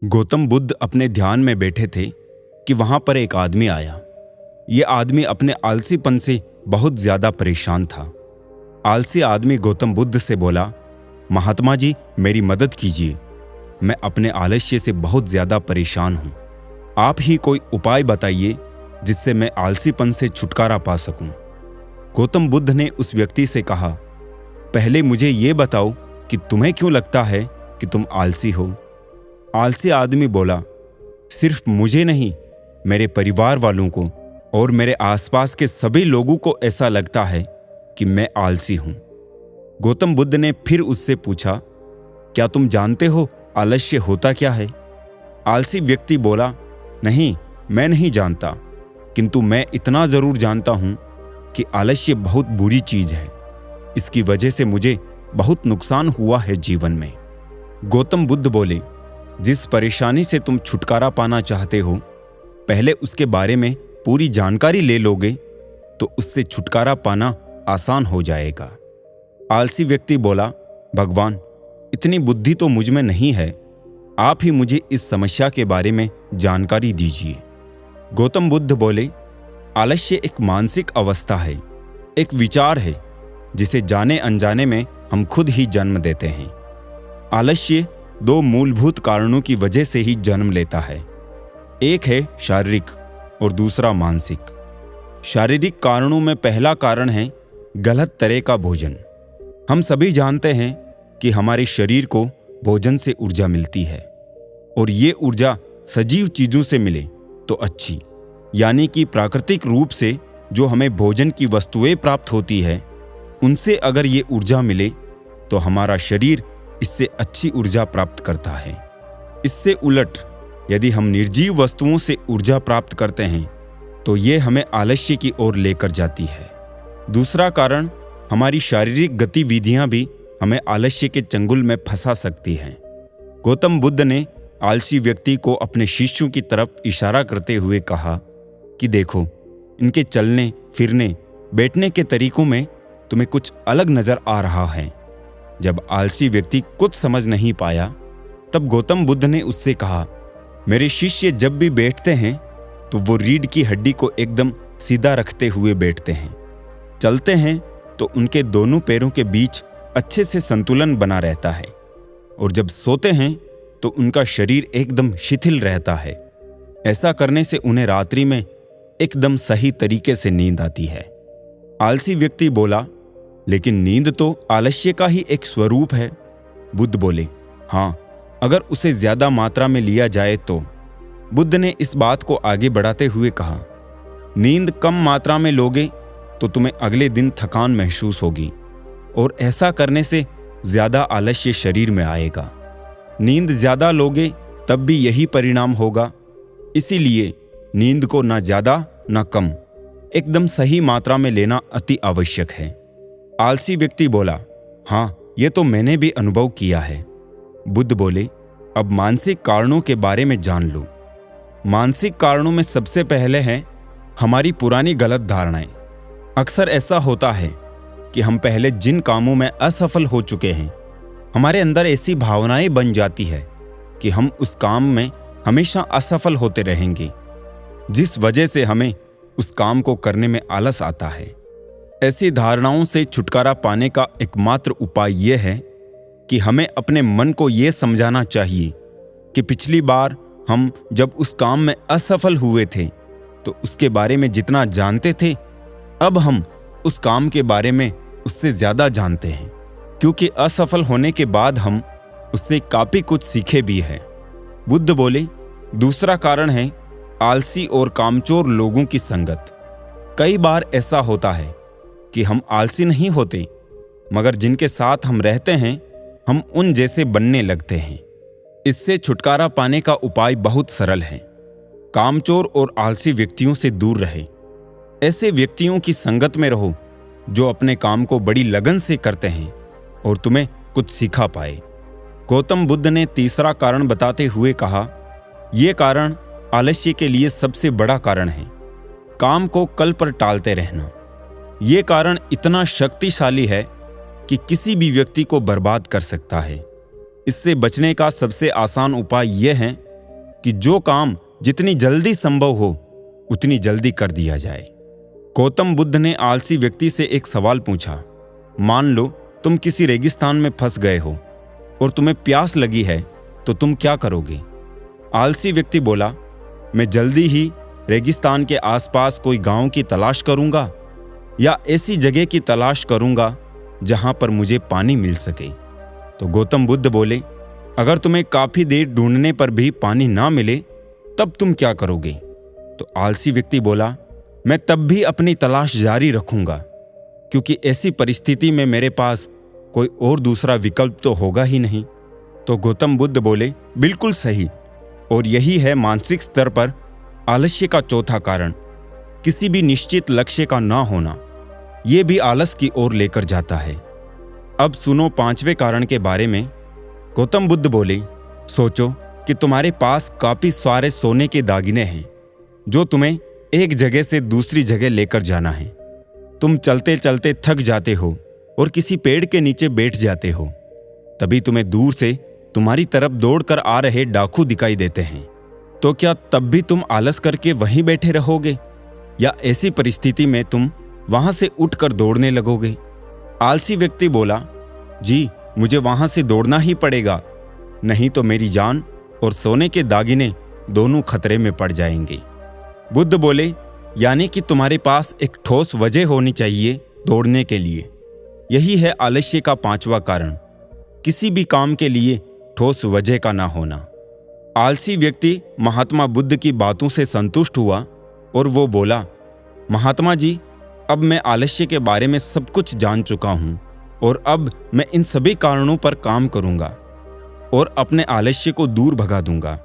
गौतम बुद्ध अपने ध्यान में बैठे थे कि वहां पर एक आदमी आया। यह आदमी अपने आलसीपन से बहुत ज्यादा परेशान था। आलसी आदमी गौतम बुद्ध से बोला, महात्मा जी, मेरी मदद कीजिए। मैं अपने आलस्य से बहुत ज्यादा परेशान हूं। आप ही कोई उपाय बताइए जिससे मैं आलसीपन से छुटकारा पा सकूं। गौतम बुद्ध ने उस व्यक्ति से कहा, पहले मुझे ये बताओ कि तुम्हें क्यों लगता है कि तुम आलसी हो। आलसी आदमी बोला, सिर्फ मुझे नहीं, मेरे परिवार वालों को और मेरे आसपास के सभी लोगों को ऐसा लगता है कि मैं आलसी हूं। गौतम बुद्ध ने फिर उससे पूछा, क्या तुम जानते हो आलस्य होता क्या है? आलसी व्यक्ति बोला, नहीं, मैं नहीं जानता, किंतु मैं इतना जरूर जानता हूं कि आलस्य बहुत बुरी चीज है। इसकी वजह से मुझे बहुत नुकसान हुआ है जीवन में। गौतम बुद्ध बोले, जिस परेशानी से तुम छुटकारा पाना चाहते हो, पहले उसके बारे में पूरी जानकारी ले लोगे तो उससे छुटकारा पाना आसान हो जाएगा। आलसी व्यक्ति बोला, भगवान, इतनी बुद्धि तो मुझ में नहीं है, आप ही मुझे इस समस्या के बारे में जानकारी दीजिए। गौतम बुद्ध बोले, आलस्य एक मानसिक अवस्था है, एक विचार है जिसे जाने अनजाने में हम खुद ही जन्म देते हैं। आलस्य दो मूलभूत कारणों की वजह से ही जन्म लेता है। एक है शारीरिक और दूसरा मानसिक। शारीरिक कारणों में पहला कारण है गलत तरह का भोजन। हम सभी जानते हैं कि हमारे शरीर को भोजन से ऊर्जा मिलती है, और ये ऊर्जा सजीव चीजों से मिले तो अच्छी, यानी कि प्राकृतिक रूप से जो हमें भोजन की वस्तुएं प्राप्त होती है, उनसे अगर ये ऊर्जा मिले तो हमारा शरीर इससे अच्छी ऊर्जा प्राप्त करता है। इससे उलट यदि हम निर्जीव वस्तुओं से ऊर्जा प्राप्त करते हैं तो ये हमें आलस्य की ओर लेकर जाती है। दूसरा कारण, हमारी शारीरिक गतिविधियां भी हमें आलस्य के चंगुल में फंसा सकती हैं। गौतम बुद्ध ने आलसी व्यक्ति को अपने शिष्यों की तरफ इशारा करते हुए कहा कि देखो, इनके चलने फिरने बैठने के तरीकों में तुम्हें कुछ अलग नजर आ रहा है। जब आलसी व्यक्ति कुछ समझ नहीं पाया, तब गौतम बुद्ध ने उससे कहा, मेरे शिष्य जब भी बैठते हैं तो वो रीढ़ की हड्डी को एकदम सीधा रखते हुए बैठते हैं। चलते हैं तो उनके दोनों पैरों के बीच अच्छे से संतुलन बना रहता है, और जब सोते हैं तो उनका शरीर एकदम शिथिल रहता है। ऐसा करने से उन्हें रात्रि में एकदम सही तरीके से नींद आती है। आलसी व्यक्ति बोला, लेकिन नींद तो आलस्य का ही एक स्वरूप है। बुद्ध बोले, हाँ, अगर उसे ज्यादा मात्रा में लिया जाए तो। बुद्ध ने इस बात को आगे बढ़ाते हुए कहा, नींद कम मात्रा में लोगे तो तुम्हें अगले दिन थकान महसूस होगी, और ऐसा करने से ज्यादा आलस्य शरीर में आएगा। नींद ज्यादा लोगे तब भी यही परिणाम होगा। इसीलिए नींद को ना ज्यादा ना कम, एकदम सही मात्रा में लेना अति आवश्यक है। आलसी व्यक्ति बोला, हाँ, ये तो मैंने भी अनुभव किया है। बुद्ध बोले, अब मानसिक कारणों के बारे में जान लो। मानसिक कारणों में सबसे पहले है हमारी पुरानी गलत धारणाएं। अक्सर ऐसा होता है कि हम पहले जिन कामों में असफल हो चुके हैं, हमारे अंदर ऐसी भावनाएं बन जाती है कि हम उस काम में हमेशा असफल होते रहेंगे, जिस वजह से हमें उस काम को करने में आलस आता है। ऐसी धारणाओं से छुटकारा पाने का एकमात्र उपाय यह है कि हमें अपने मन को यह समझाना चाहिए कि पिछली बार हम जब उस काम में असफल हुए थे तो उसके बारे में जितना जानते थे, अब हम उस काम के बारे में उससे ज्यादा जानते हैं, क्योंकि असफल होने के बाद हम उससे काफी कुछ सीखे भी हैं। बुद्ध बोले, दूसरा कारण है आलसी और कामचोर लोगों की संगत। कई बार ऐसा होता है कि हम आलसी नहीं होते, मगर जिनके साथ हम रहते हैं हम उन जैसे बनने लगते हैं। इससे छुटकारा पाने का उपाय बहुत सरल है। कामचोर और आलसी व्यक्तियों से दूर रहे। ऐसे व्यक्तियों की संगत में रहो जो अपने काम को बड़ी लगन से करते हैं और तुम्हें कुछ सिखा पाए। गौतम बुद्ध ने तीसरा कारण बताते हुए कहा, यह कारण आलस्य के लिए सबसे बड़ा कारण है, काम को कल पर टालते रहना। यह कारण इतना शक्तिशाली है कि किसी भी व्यक्ति को बर्बाद कर सकता है। इससे बचने का सबसे आसान उपाय यह है कि जो काम जितनी जल्दी संभव हो उतनी जल्दी कर दिया जाए। गौतम बुद्ध ने आलसी व्यक्ति से एक सवाल पूछा। मान लो तुम किसी रेगिस्तान में फंस गए हो और तुम्हें प्यास लगी है, तो तुम क्या करोगे? आलसी व्यक्ति बोला, मैं जल्दी ही रेगिस्तान के आसपास कोई गांव की तलाश करूंगा या ऐसी जगह की तलाश करूंगा जहां पर मुझे पानी मिल सके। तो गौतम बुद्ध बोले, अगर तुम्हें काफी देर ढूंढने पर भी पानी ना मिले तब तुम क्या करोगे? तो आलसी व्यक्ति बोला, मैं तब भी अपनी तलाश जारी रखूंगा, क्योंकि ऐसी परिस्थिति में मेरे पास कोई और दूसरा विकल्प तो होगा ही नहीं। तो गौतम बुद्ध बोले, बिल्कुल सही, और यही है मानसिक स्तर पर आलस्य का चौथा कारण, किसी भी निश्चित लक्ष्य का ना होना। यह भी आलस की ओर लेकर जाता है। अब सुनो पांचवें कारण के बारे में। गौतम बुद्ध बोले, सोचो कि तुम्हारे पास काफी सारे सोने के दागिने हैं जो तुम्हें एक जगह से दूसरी जगह लेकर जाना है। तुम चलते चलते थक जाते हो और किसी पेड़ के नीचे बैठ जाते हो। तभी तुम्हें दूर से तुम्हारी तरफ दौड़कर आ रहे डाकू दिखाई देते हैं। तो क्या तब भी तुम आलस करके वहीं बैठे रहोगे, या ऐसी परिस्थिति में तुम वहां से उठकर दौड़ने लगोगे? आलसी व्यक्ति बोला, जी मुझे वहां से दौड़ना ही पड़ेगा, नहीं तो मेरी जान और सोने के दागिने दोनों खतरे में पड़ जाएंगे। बुद्ध बोले, यानी कि तुम्हारे पास एक ठोस वजह होनी चाहिए दौड़ने के लिए। यही है आलस्य का पांचवा कारण, किसी भी काम के लिए ठोस वजह का ना होना। आलसी व्यक्ति महात्मा बुद्ध की बातों से संतुष्ट हुआ और वो बोला, महात्मा जी, अब मैं आलस्य के बारे में सब कुछ जान चुका हूं और अब मैं इन सभी कारणों पर काम करूंगा और अपने आलस्य को दूर भगा दूंगा।